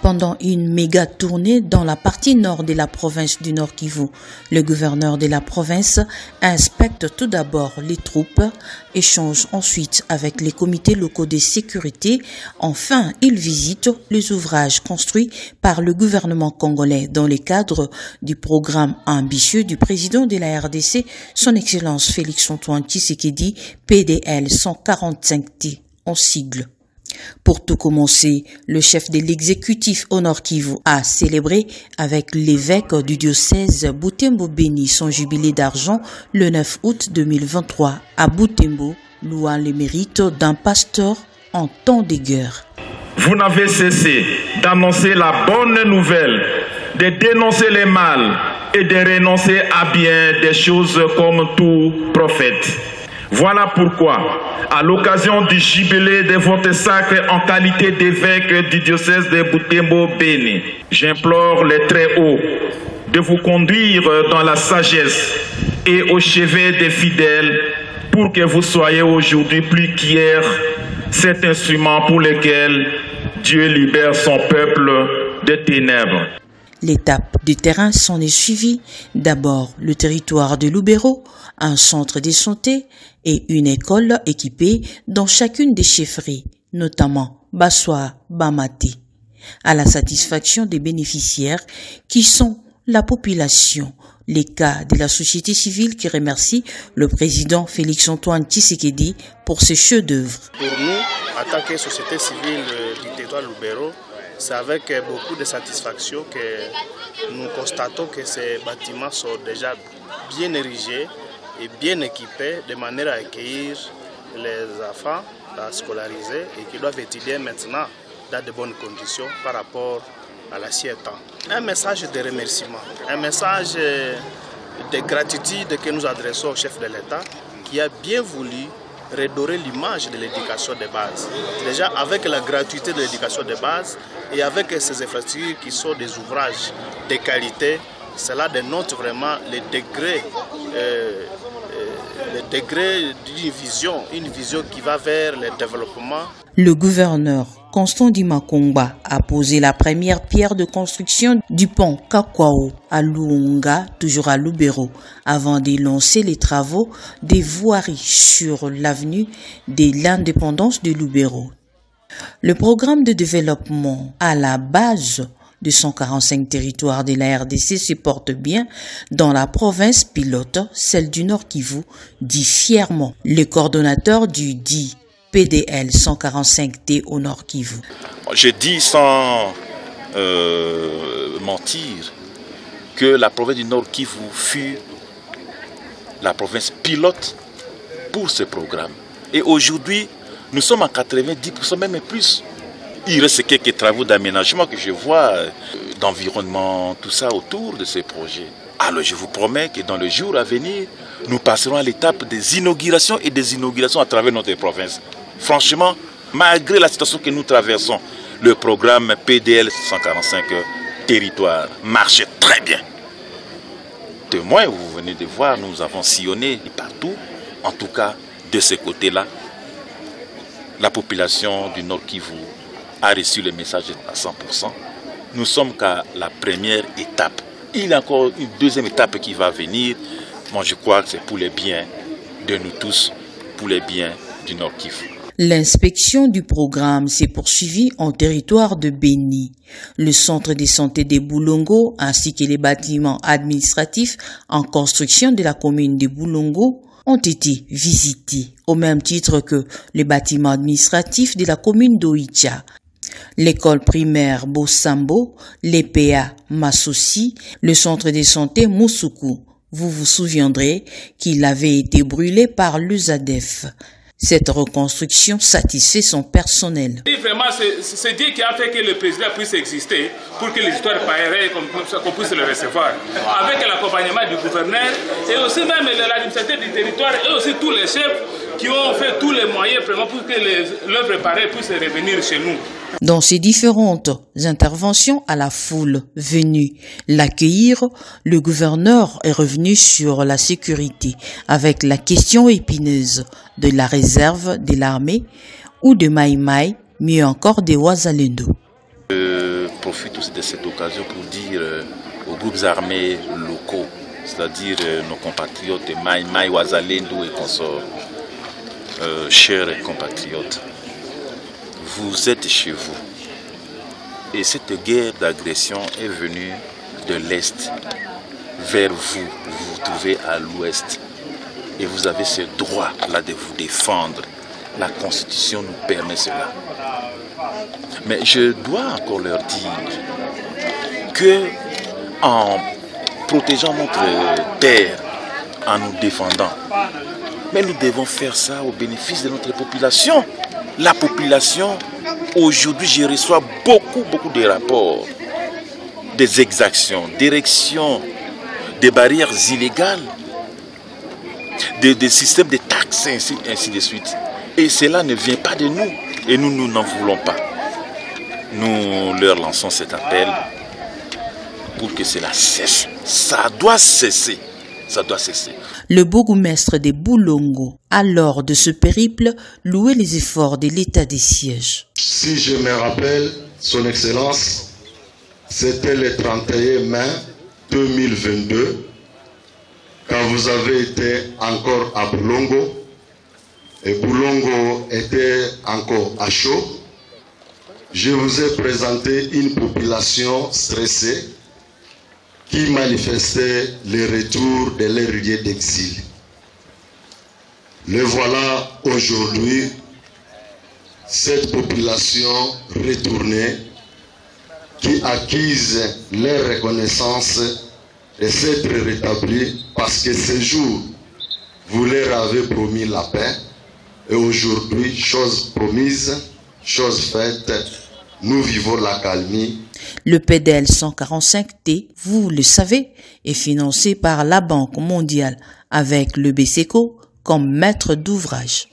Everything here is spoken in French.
Pendant une méga tournée dans la partie nord de la province du Nord Kivu, le gouverneur de la province inspecte tout d'abord les troupes, échange ensuite avec les comités locaux de sécurité. Enfin, il visite les ouvrages construits par le gouvernement congolais dans le cadre du programme ambitieux du président de la RDC, son Excellence Félix-Antoine Tshisekedi, PDL 145T en sigle. Pour tout commencer, le chef de l'exécutif au Nord Kivu a célébré avec l'évêque du diocèse Butembo Béni son jubilé d'argent le 9 août 2023 à Butembo, louant les mérites d'un pasteur en temps de guerre. Vous n'avez cessé d'annoncer la bonne nouvelle, de dénoncer les mal et de renoncer à bien des choses comme tout prophète. Voilà pourquoi, à l'occasion du jubilé de votre sacre en qualité d'évêque du diocèse de Butembo-Béni, j'implore les très hauts de vous conduire dans la sagesse et au chevet des fidèles pour que vous soyez aujourd'hui plus qu'hier cet instrument pour lequel Dieu libère son peuple des ténèbres. L'étape du terrain s'en est suivie. D'abord, le territoire de Lubero, un centre de santé et une école équipée dans chacune des chefferies, notamment Bassoa, Bamati, à la satisfaction des bénéficiaires qui sont la population. Les cas de la société civile qui remercie le président Félix-Antoine Tshisekedi pour ses chefs-d'œuvre. Pour nous, en tant que société civile du territoire de Lubero, c'est avec beaucoup de satisfaction que nous constatons que ces bâtiments sont déjà bien érigés et bien équipés de manière à accueillir les enfants, à scolariser et qui doivent étudier maintenant dans de bonnes conditions par rapport à l'ancien temps. Un message de remerciement, un message de gratitude que nous adressons au chef de l'État qui a bien voulu redorer l'image de l'éducation de base. Déjà avec la gratuité de l'éducation de base et avec ces infrastructures qui sont des ouvrages de qualité, cela dénote vraiment le degré d'une vision qui va vers le développement. Le gouverneur Constant Dimakongba a posé la première pierre de construction du pont Kakwao à Luonga, toujours à Lubero, avant de lancer les travaux des voiries sur l'avenue de l'indépendance de Lubero. Le programme de développement à la base de 145 territoires de la RDC se porte bien dans la province pilote, celle du Nord Kivu, dit fièrement le coordonnateur du dit PDL 145T au Nord Kivu. Je dis sans mentir que la province du Nord Kivu fut la province pilote pour ce programme. Et aujourd'hui, nous sommes à 90%, même plus. Il reste quelques travaux d'aménagement que je vois, d'environnement, tout ça autour de ces projets. Alors je vous promets que dans le jour à venir, nous passerons à l'étape des inaugurations et des inaugurations à travers notre province. Franchement, malgré la situation que nous traversons, le programme PDL 145 territoires marche très bien. Témoin, vous venez de voir, nous avons sillonné partout, en tout cas de ce côté-là. La population du Nord Kivu a reçu le message à 100%. Nous sommes qu'à la première étape. Il y a encore une deuxième étape qui va venir. Moi, je crois que c'est pour les biens de nous tous, pour les biens du Nord Kivu. L'inspection du programme s'est poursuivie en territoire de Béni. Le centre de santé de Boulongo ainsi que les bâtiments administratifs en construction de la commune de Boulongo ont été visités, au même titre que les bâtiments administratifs de la commune d'Oicha. L'école primaire Bosambo, l'EPA Massosi, le centre de santé Moussoukou. Vous vous souviendrez qu'il avait été brûlé par l'USADEF. Cette reconstruction satisfait son personnel. Vraiment, c'est Dieu qui a fait que le président puisse exister pour que l'histoire pareille qu'on puisse le recevoir. Avec l'accompagnement du gouverneur et aussi même l'administrateur du territoire et aussi tous les chefs qui ont fait tous les moyens vraiment pour que l'œuvre pareille puisse revenir chez nous. Dans ces différentes interventions à la foule venue l'accueillir, le gouverneur est revenu sur la sécurité avec la question épineuse de la réserve de l'armée ou de Maï Maï, mieux encore des Ouazalendo. Le profite aussi de cette occasion pour dire aux groupes armés locaux, c'est-à-dire nos compatriotes Maï Wazalendo et consorts, chers compatriotes, vous êtes chez vous. Et cette guerre d'agression est venue de l'Est vers vous. Vous vous trouvez à l'Ouest. Et vous avez ce droit-là de vous défendre. La Constitution nous permet cela. Mais je dois encore leur dire que en protégeant notre terre, en nous défendant, mais nous devons faire ça au bénéfice de notre population. La population, aujourd'hui, je reçois beaucoup de rapports, des exactions, d'érections, des barrières illégales, des systèmes de taxes, ainsi de suite. Et cela ne vient pas de nous, et nous n'en voulons pas. Nous leur lançons cet appel pour que cela cesse. Ça doit cesser. Ça doit cesser. Le bourgmestre de Boulongo a lors de ce périple loué les efforts de l'état des sièges. Si je me rappelle, Son Excellence, c'était le 31 mai 2022, quand vous avez été encore à Boulongo, et Boulongo était encore à chaud. Je vous ai présenté une population stressée qui manifestait le retour de leur lieu d'exil. Le voilà aujourd'hui, cette population retournée qui acquise leur reconnaissance de s'être rétablie parce que ce jour, vous leur avez promis la paix et aujourd'hui, chose promise, chose faite, nous vivons la calmie. Le PDL 145T, vous le savez, est financé par la Banque mondiale avec le BCECO comme maître d'ouvrage.